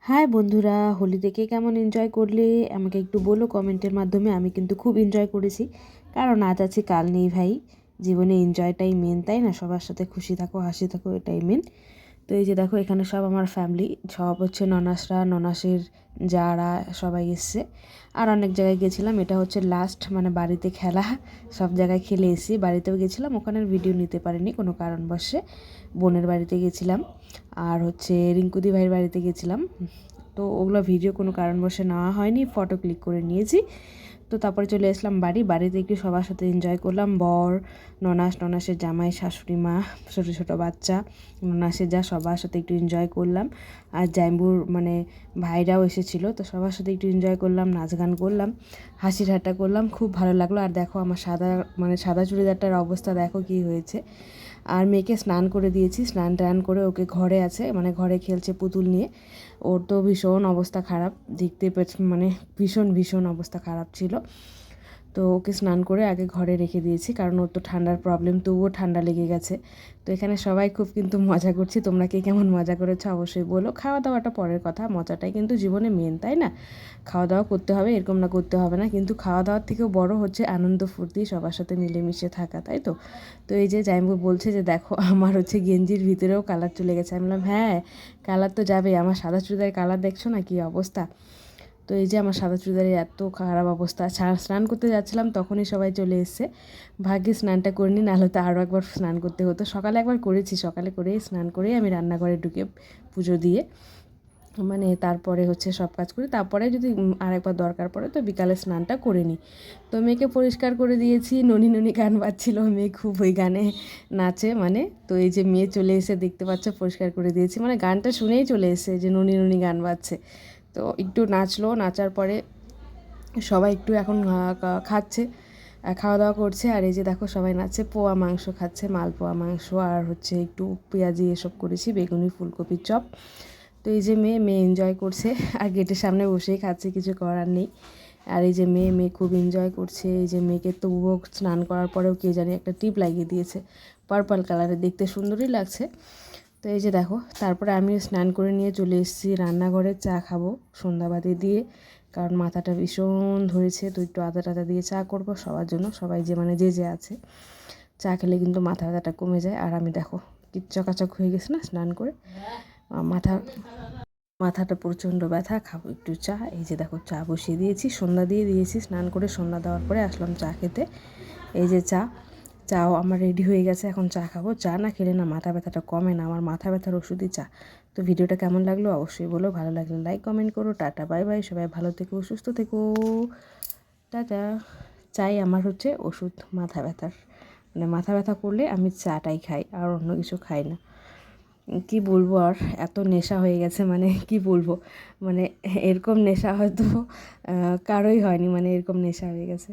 High বন্ধুরা, হোলিতে কে কেমন এনজয় করলে আমাকে একটু বলো কমেন্টের মাধ্যমে। আমি কিন্তু খুব এনজয় করেছি, কারণ আজ আছে কাল নেই ভাই। জীবনে এনজয়টাই মেন, তাই না? সবার সাথে খুশি থাকো, হাসি থাকো, এটাই মেন। তো এই যে দেখো, এখানে সব আমার ফ্যামিলি, সব হচ্ছে ননাসরা, ননাসের যারা সবাই এসছে। আর অনেক জায়গায় গেছিলাম, এটা হচ্ছে লাস্ট, মানে বাড়িতে খেলা। সব জায়গায় খেলে এসেছি, বাড়িতেও গেছিলাম, ওখানের ভিডিও নিতে পারিনি কোনো কারণবশে। বোনের বাড়িতে গেছিলাম, আর হচ্ছে রিঙ্কুদি ভাইয়ের বাড়িতে গেছিলাম। তো ওগুলো ভিডিও কোনো কারণবশে নেওয়া হয়নি, ফটো ক্লিক করে নিয়েছি। তো তারপরে চলে আসলাম বাড়িতে একটু সবার সাথে এনজয় করলাম। বর, ননাসের জামাই, শাশুড়ি মা, ছোটো ছোটো বাচ্চা, ননাসের যা, সবার সাথে একটু এনজয় করলাম। আর জাইম্বুর মানে ভাইরাও এসেছিলো, তো সবার সাথে একটু এনজয় করলাম, নাচ গান করলাম, হাসি ঠাট্টা করলাম, খুব ভালো লাগলো। আর দেখো আমার সাদা চুড়িদারটার অবস্থা দেখো কি হয়েছে। আর মেয়েকে স্নান করে দিয়েছি, স্নান টান করে ওকে ঘরে আছে, মানে ঘরে খেলছে পুতুল নিয়ে। ওর তো ভীষণ অবস্থা খারাপ, দেখতে মানে ভীষণ অবস্থা খারাপ ছিল। তো ওকে স্নান করে আগে ঘরে রেখে দিয়েছি, কারণ ওর তো ঠান্ডার প্রবলেম, তবুও ঠান্ডা লেগে গেছে। তো এখানে সবাই খুব কিন্তু মজা করছি। তোমরা কে কেমন মজা করেছো অবশ্যই বলো। খাওয়া দাওয়াটা পরের কথা, মজাটাই কিন্তু জীবনে মেন, তাই না? খাওয়া দাওয়া করতে হবে, এরকম না করতে হবে না, কিন্তু খাওয়া দাওয়ার থেকেও বড় হচ্ছে আনন্দ ফুর্তি, সবার সাথে মিলেমিশে থাকা, তাই তো? তো এই যে জাইম্বু বলছে যে দেখো আমার হচ্ছে গেঞ্জির ভিতরেও কালার চলে গেছে। আমি বললাম হ্যাঁ, কালার তো যাবে, আমার সাদা চুড়িদারের কালার দেখছো না কী অবস্থা। তো এই যে আমার সাদা চুড়িদারের এত খারাপ অবস্থা। স্নান করতে যাচ্ছিলাম, তখনই সবাই চলে এসছে। ভাগ্যে স্নানটা করিনি, নাহলে তো আরও একবার স্নান করতে হতো। সকালে একবার করেছি, সকালে করেই স্নান করেই আমি রান্নাঘরে ঢুকে পুজো দিয়ে, মানে তারপরে হচ্ছে সব কাজ করি। তারপরে যদি আরেকবার দরকার পড়ে তো বিকালে স্নানটা করে নিই। তো মেয়েকে পরিষ্কার করে দিয়েছি। ননি গান বাজছিল, মেয়ে খুব ওই গানে নাচে মানে। তো এই যে মেয়ে চলে এসে দেখতে পাচ্ছে, পরিষ্কার করে দিয়েছি, মানে গানটা শুনেই চলে এসে যে ননি গান বাজছে। তো একটু নাচলো, নাচার পরে সবাই একটু এখন খাচ্ছে, খাওয়া দাওয়া করছে। আর এই যে দেখো সবাই নাচছে, পোয়া মাংস খাচ্ছে, মালপোয়া মাংস, আর হচ্ছে একটু পেঁয়াজি এসব করেছি, বেগুনি ফুলকপির চপ। তো এই যে মেয়ে এনজয় করছে, আর গেটের সামনে বসেই খাচ্ছে, কিছু করার নেই। আর এই যে মেয়ে খুব এনজয় করছে। এই যে মেয়েকে তবুও স্নান করার পরেও কে জানি একটা টিপ লাগিয়ে দিয়েছে, পার্পল কালারের, দেখতে সুন্দরই লাগছে। তো এই যে দেখো, তারপরে আমি স্নান করে নিয়ে চলে এসেছি রান্নাঘরে, চা খাবো সন্ধ্যাবাতি দিয়ে, কারণ মাথাটা ভীষণ ধরেছে। তো একটু আদা টাদা দিয়ে চা করবো সবার জন্য, সবাই যে মানে যে আছে। চা খেলে কিন্তু মাথা ব্যথাটা কমে যায়। আর আমি দেখো কি চকাচক হয়ে গেছে না স্নান করে, মাথাটা প্রচণ্ড ব্যথা, খাবো একটু চা। এই যে দেখো চা বসিয়ে দিয়েছি, সন্ধ্যা দিয়ে দিয়েছি, স্নান করে সন্ধ্যা দেওয়ার পরে আসলাম চা খেতে। এই যে চাও আমার রেডি হয়ে গেছে, এখন চা খাবো। চা না খেলে না মাথা ব্যথাটা কমে না, আমার মাথা ব্যথার ওষুধই চা। তো ভিডিওটা কেমন লাগলো অবশ্যই বলো, ভালো লাগলে লাইক কমেন্ট করো। টাটা বাই বাই, সবাই ভালো থেকো, সুস্থ থেকো, টাটা। চাই আমার হচ্ছে ওষুধ মাথা ব্যথার, মানে মাথা ব্যথা করলে আমি চাটাই খাই, আর অন্য কিছু খাই না। কি বলবো, আর এত নেশা হয়ে গেছে, মানে কি বলবো, মানে এরকম নেশা হয়তো কারোই হয়নি, মানে এরকম নেশা হয়ে গেছে।